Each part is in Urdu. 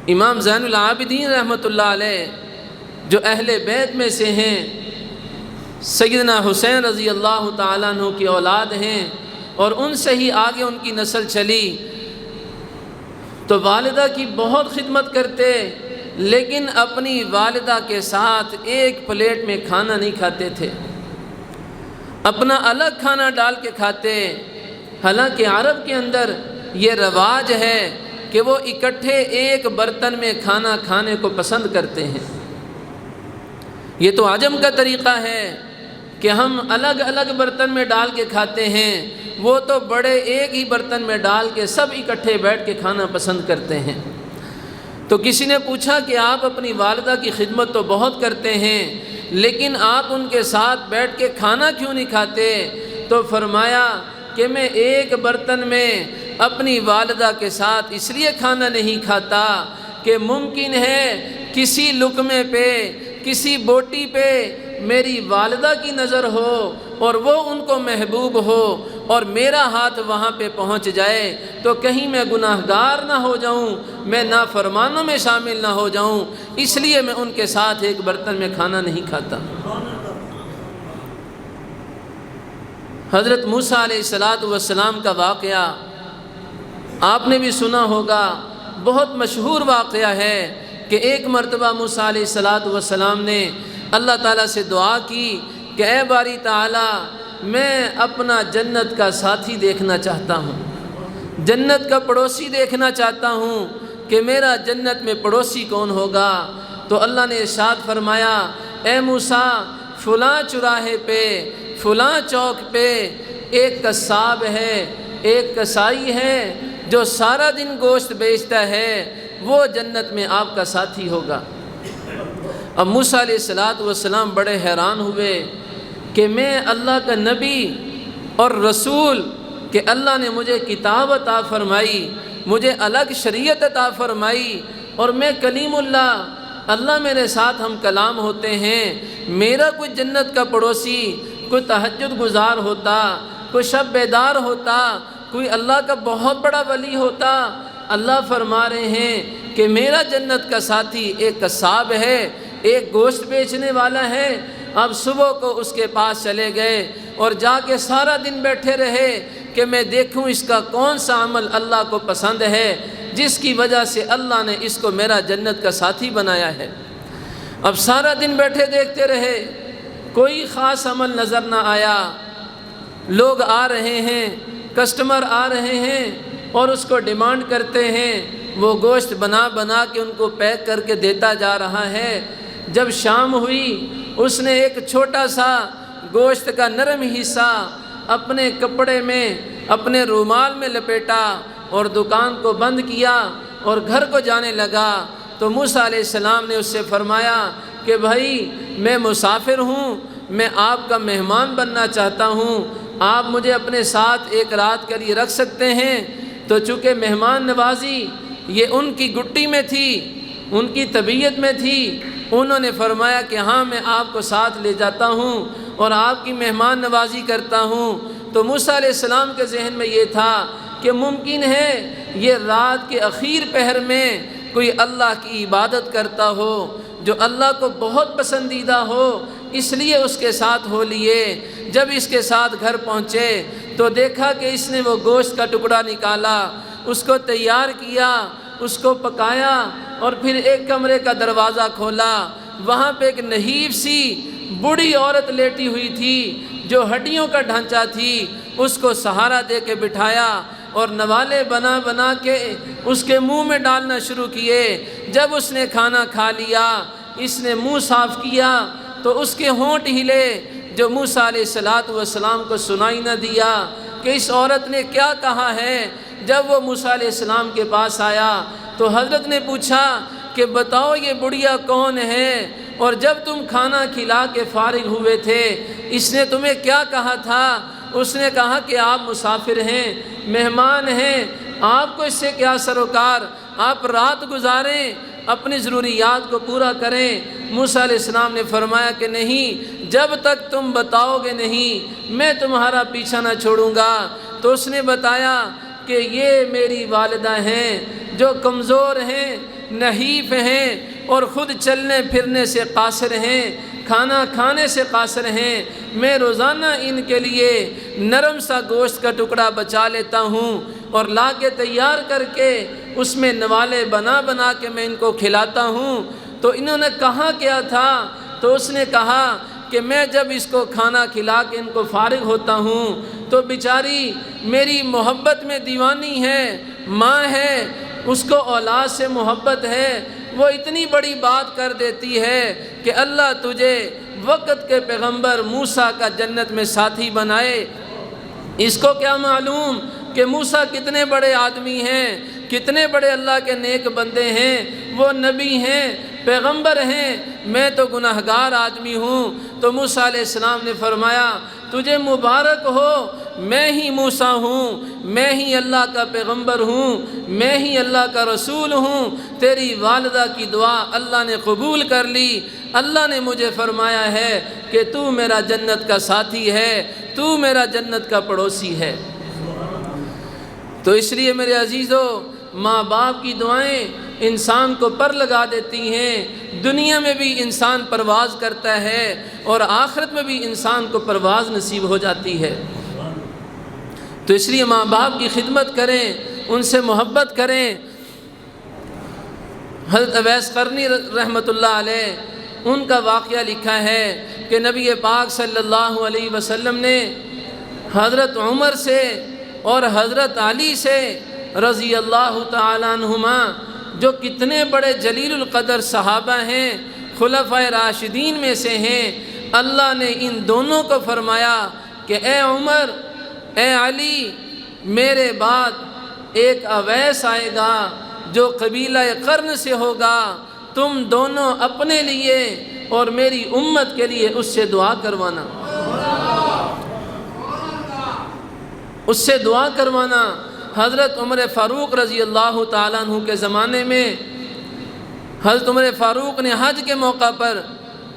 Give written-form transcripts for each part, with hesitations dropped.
امام زین العابدین رحمۃ اللہ علیہ جو اہل بیت میں سے ہیں، سیدنا حسین رضی اللہ تعالیٰ عنہ کی اولاد ہیں، اور ان سے ہی آگے ان کی نسل چلی، تو والدہ کی بہت خدمت کرتے، لیکن اپنی والدہ کے ساتھ ایک پلیٹ میں کھانا نہیں کھاتے تھے، اپنا الگ کھانا ڈال کے کھاتے۔ حالانکہ عرب کے اندر یہ رواج ہے کہ وہ اکٹھے ایک برتن میں کھانا کھانے کو پسند کرتے ہیں۔ یہ تو عجم کا طریقہ ہے کہ ہم الگ الگ برتن میں ڈال کے کھاتے ہیں، وہ تو بڑے ایک ہی برتن میں ڈال کے سب اکٹھے بیٹھ کے کھانا پسند کرتے ہیں۔ تو کسی نے پوچھا کہ آپ اپنی والدہ کی خدمت تو بہت کرتے ہیں، لیکن آپ ان کے ساتھ بیٹھ کے کھانا کیوں نہیں کھاتے؟ تو فرمایا کہ میں ایک برتن میں اپنی والدہ کے ساتھ اس لیے کھانا نہیں کھاتا کہ ممکن ہے کسی لقمے پہ، کسی بوٹی پہ میری والدہ کی نظر ہو اور وہ ان کو محبوب ہو، اور میرا ہاتھ وہاں پہ پہنچ جائے تو کہیں میں گناہ گار نہ ہو جاؤں، میں نافرمانوں میں شامل نہ ہو جاؤں، اس لیے میں ان کے ساتھ ایک برتن میں کھانا نہیں کھاتا۔ حضرت موسیٰ علیہ السلام کا واقعہ آپ نے بھی سنا ہوگا، بہت مشہور واقعہ ہے کہ ایک مرتبہ موسیٰ علیہ السلام نے اللہ تعالیٰ سے دعا کی کہ اے باری تعالیٰ، میں اپنا جنت کا ساتھی دیکھنا چاہتا ہوں، جنت کا پڑوسی دیکھنا چاہتا ہوں کہ میرا جنت میں پڑوسی کون ہوگا۔ تو اللہ نے ارشاد فرمایا، اے موسیٰ، فلاں چوراہے پہ، فلاں چوک پہ ایک قصاب ہے، ایک کسائی ہے جو سارا دن گوشت بیچتا ہے، وہ جنت میں آپ کا ساتھی ہوگا۔ اب موسیٰ علیہ السلام بڑے حیران ہوئے کہ میں اللہ کا نبی اور رسول، کہ اللہ نے مجھے کتاب عطا فرمائی، مجھے الگ شریعت عطا فرمائی، اور میں کلیم اللہ میرے ساتھ ہم کلام ہوتے ہیں، میرا کوئی جنت کا پڑوسی، کوئی تہجد گزار ہوتا، کوئی شب بیدار ہوتا، کوئی اللہ کا بہت بڑا ولی ہوتا۔ اللہ فرما رہے ہیں کہ میرا جنت کا ساتھی ایک قصاب ہے، ایک گوشت بیچنے والا ہے۔ اب صبح کو اس کے پاس چلے گئے اور جا کے سارا دن بیٹھے رہے کہ میں دیکھوں اس کا کون سا عمل اللہ کو پسند ہے، جس کی وجہ سے اللہ نے اس کو میرا جنت کا ساتھی بنایا ہے۔ اب سارا دن بیٹھے دیکھتے رہے، کوئی خاص عمل نظر نہ آیا۔ لوگ آ رہے ہیں، کسٹمر آ رہے ہیں اور اس کو ڈیمانڈ کرتے ہیں، وہ گوشت بنا بنا کے ان کو پیک کر کے دیتا جا رہا ہے۔ جب شام ہوئی، اس نے ایک چھوٹا سا گوشت کا نرم حصہ اپنے کپڑے میں، اپنے رومال میں لپیٹا اور دکان کو بند کیا اور گھر کو جانے لگا۔ تو موسیٰ علیہ السلام نے اس سے فرمایا کہ بھائی، میں مسافر ہوں، میں آپ کا مہمان بننا چاہتا ہوں، آپ مجھے اپنے ساتھ ایک رات کے لیے رکھ سکتے ہیں؟ تو چونکہ مہمان نوازی یہ ان کی گٹی میں تھی، ان کی طبیعت میں تھی، انہوں نے فرمایا کہ ہاں، میں آپ کو ساتھ لے جاتا ہوں اور آپ کی مہمان نوازی کرتا ہوں۔ تو موسیٰ علیہ السلام کے ذہن میں یہ تھا کہ ممکن ہے یہ رات کے اخیر پہر میں کوئی اللہ کی عبادت کرتا ہو جو اللہ کو بہت پسندیدہ ہو، اس لیے اس کے ساتھ ہو لیے۔ جب اس کے ساتھ گھر پہنچے تو دیکھا کہ اس نے وہ گوشت کا ٹکڑا نکالا، اس کو تیار کیا، اس کو پکایا، اور پھر ایک کمرے کا دروازہ کھولا۔ وہاں پہ ایک نحیف سی بوڑھی عورت لیٹی ہوئی تھی جو ہڈیوں کا ڈھانچہ تھی، اس کو سہارا دے کے بٹھایا اور نوالے بنا بنا کے اس کے منہ میں ڈالنا شروع کیے۔ جب اس نے کھانا کھا لیا، اس نے منہ صاف کیا تو اس کے ہونٹ ہلے، جو موسیٰ علیہ السلام کو سنائی نہ دیا کہ اس عورت نے کیا کہا ہے۔ جب وہ موسیٰ علیہ السلام کے پاس آیا تو حضرت نے پوچھا کہ بتاؤ یہ بڑھیا کون ہے، اور جب تم کھانا کھلا کے فارغ ہوئے تھے اس نے تمہیں کیا کہا تھا؟ اس نے کہا کہ آپ مسافر ہیں، مہمان ہیں، آپ کو اس سے کیا سروکار، آپ رات گزاریں، اپنی ضروریات کو پورا کریں۔ موسیٰ علیہ السلام نے فرمایا کہ نہیں، جب تک تم بتاؤ گے نہیں میں تمہارا پیچھا نہ چھوڑوں گا۔ تو اس نے بتایا کہ یہ میری والدہ ہیں جو کمزور ہیں، نحیف ہیں اور خود چلنے پھرنے سے قاصر ہیں، کھانا کھانے سے قاصر ہیں، میں روزانہ ان کے لیے نرم سا گوشت کا ٹکڑا بچا لیتا ہوں اور لا کے تیار کر کے اس میں نوالے بنا بنا کے میں ان کو کھلاتا ہوں۔ تو انہوں نے کہا کیا تھا؟ تو اس نے کہا کہ میں جب اس کو کھانا کھلا کے ان کو فارغ ہوتا ہوں تو بیچاری میری محبت میں دیوانی ہے، ماں ہے، اس کو اولاد سے محبت ہے، وہ اتنی بڑی بات کر دیتی ہے کہ اللہ تجھے وقت کے پیغمبر موسیٰ کا جنت میں ساتھی بنائے۔ اس کو کیا معلوم کہ موسیٰ کتنے بڑے آدمی ہیں، کتنے بڑے اللہ کے نیک بندے ہیں، وہ نبی ہیں، پیغمبر ہیں، میں تو گناہگار آدمی ہوں۔ تو موسیٰ علیہ السلام نے فرمایا تجھے مبارک ہو، میں ہی موسیٰ ہوں، میں ہی اللہ کا پیغمبر ہوں، میں ہی اللہ کا رسول ہوں، تیری والدہ کی دعا اللہ نے قبول کر لی، اللہ نے مجھے فرمایا ہے کہ تو میرا جنت کا ساتھی ہے، تو میرا جنت کا پڑوسی ہے۔ تو اس لیے میرے عزیزو، ماں باپ کی دعائیں انسان کو پر لگا دیتی ہیں، دنیا میں بھی انسان پرواز کرتا ہے اور آخرت میں بھی انسان کو پرواز نصیب ہو جاتی ہے۔ تو اس لیے ماں باپ کی خدمت کریں، ان سے محبت کریں۔ حضرت اویس قرنی رحمۃ اللہ علیہ، ان کا واقعہ لکھا ہے کہ نبی پاک صلی اللہ علیہ وسلم نے حضرت عمر سے اور حضرت علی سے رضی اللہ تعالیٰ عنہما، جو کتنے بڑے جلیل القدر صحابہ ہیں، خلفائے راشدین میں سے ہیں، اللہ نے ان دونوں کو فرمایا کہ اے عمر، اے علی، میرے بعد ایک اویس آئے گا جو قبیلہ قرن سے ہوگا، تم دونوں اپنے لیے اور میری امت کے لیے اس سے دعا کروانا، اس سے دعا کروانا۔ حضرت عمر فاروق رضی اللہ تعالیٰ عنہ کے زمانے میں حضرت عمر فاروق نے حج کے موقع پر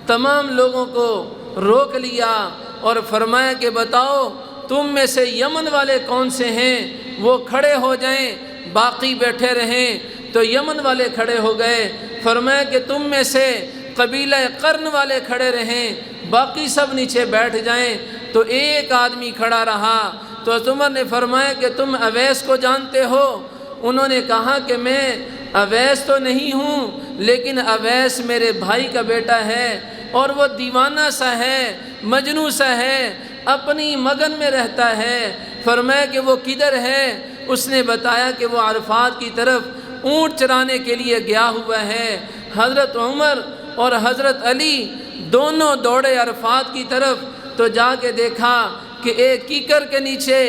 تمام لوگوں کو روک لیا اور فرمایا کہ بتاؤ تم میں سے یمن والے کون سے ہیں، وہ کھڑے ہو جائیں، باقی بیٹھے رہیں۔ تو یمن والے کھڑے ہو گئے، فرمایا کہ تم میں سے قبیلہ قرن والے کھڑے رہیں، باقی سب نیچے بیٹھ جائیں۔ تو ایک آدمی کھڑا رہا، تو حضرت عمر نے فرمایا کہ تم اویس کو جانتے ہو؟ انہوں نے کہا کہ میں اویس تو نہیں ہوں، لیکن اویس میرے بھائی کا بیٹا ہے اور وہ دیوانہ سا ہے، مجنوں سا ہے، اپنی مگن میں رہتا ہے۔ فرمایا کہ وہ کدھر ہے؟ اس نے بتایا کہ وہ عرفات کی طرف اونٹ چرانے کے لیے گیا ہوا ہے۔ حضرت عمر اور حضرت علی دونوں دوڑے عرفات کی طرف، تو جا کے دیکھا کہ ایک کیکر کے نیچے،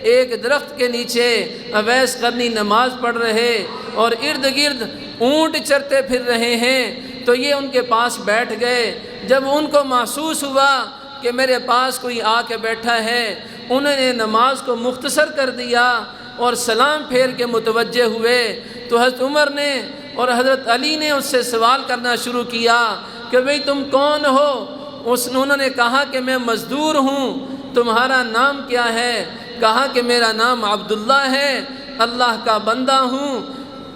ایک درخت کے نیچے اویس قرنی نماز پڑھ رہے اور ارد گرد اونٹ چرتے پھر رہے ہیں۔ تو یہ ان کے پاس بیٹھ گئے۔ جب ان کو محسوس ہوا کہ میرے پاس کوئی آ کے بیٹھا ہے، انہوں نے نماز کو مختصر کر دیا اور سلام پھیر کے متوجہ ہوئے۔ تو حضرت عمر نے اور حضرت علی نے اس سے سوال کرنا شروع کیا کہ بھئی تم کون ہو؟ انہوں نے کہا کہ میں مزدور ہوں۔ تمہارا نام کیا ہے؟ کہا کہ میرا نام عبداللہ ہے، اللہ کا بندہ ہوں۔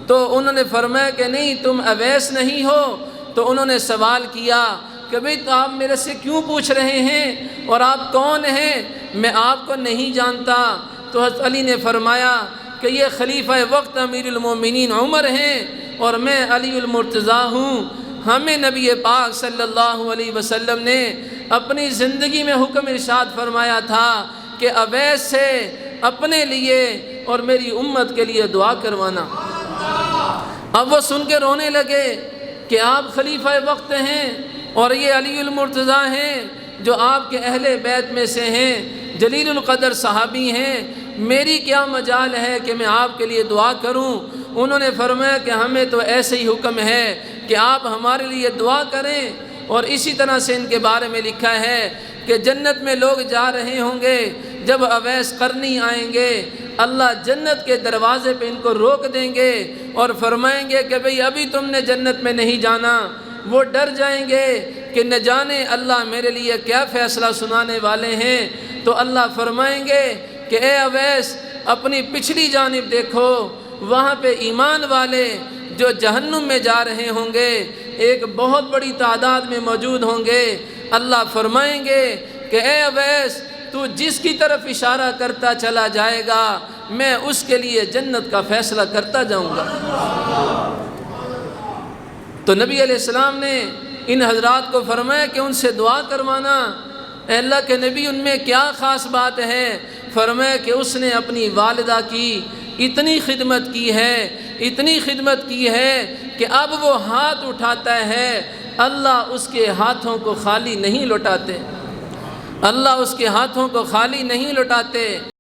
تو انہوں نے فرمایا کہ نہیں، تم اویس نہیں ہو۔ تو انہوں نے سوال کیا کہ بھئی تو آپ میرے سے کیوں پوچھ رہے ہیں اور آپ کون ہیں؟ میں آپ کو نہیں جانتا۔ تو حضرت علی نے فرمایا کہ یہ خلیفہ وقت امیر المومنین عمر ہیں اور میں علی المرتضیٰ ہوں۔ ہمیں نبی پاک صلی اللہ علیہ وسلم نے اپنی زندگی میں حکم ارشاد فرمایا تھا کہ اویس سے اپنے لیے اور میری امت کے لیے دعا کروانا۔ اب وہ سن کے رونے لگے کہ آپ خلیفہ وقت ہیں اور یہ علی المرتضیٰ ہیں جو آپ کے اہل بیت میں سے ہیں، جلیل القدر صحابی ہیں، میری کیا مجال ہے کہ میں آپ کے لیے دعا کروں؟ انہوں نے فرمایا کہ ہمیں تو ایسے ہی حکم ہے کہ آپ ہمارے لیے دعا کریں۔ اور اسی طرح سے ان کے بارے میں لکھا ہے کہ جنت میں لوگ جا رہے ہوں گے، جب اویس قرنی آئیں گے اللہ جنت کے دروازے پہ ان کو روک دیں گے اور فرمائیں گے کہ بھئی ابھی تم نے جنت میں نہیں جانا۔ وہ ڈر جائیں گے کہ نہ جانے اللہ میرے لیے کیا فیصلہ سنانے والے ہیں۔ تو اللہ فرمائیں گے کہ اے اویس، اپنی پچھلی جانب دیکھو، وہاں پہ ایمان والے جو جہنم میں جا رہے ہوں گے ایک بہت بڑی تعداد میں موجود ہوں گے۔ اللہ فرمائیں گے کہ اے اویس، تو جس کی طرف اشارہ کرتا چلا جائے گا میں اس کے لیے جنت کا فیصلہ کرتا جاؤں گا۔ تو نبی علیہ السلام نے ان حضرات کو فرمایا کہ ان سے دعا کروانا۔ اے اللہ کے نبی، ان میں کیا خاص بات ہے؟ فرمایا کہ اس نے اپنی والدہ کی اتنی خدمت کی ہے، اتنی خدمت کی ہے کہ اب وہ ہاتھ اٹھاتا ہے، اللہ اس کے ہاتھوں کو خالی نہیں لوٹاتے، اللہ اس کے ہاتھوں کو خالی نہیں لوٹاتے۔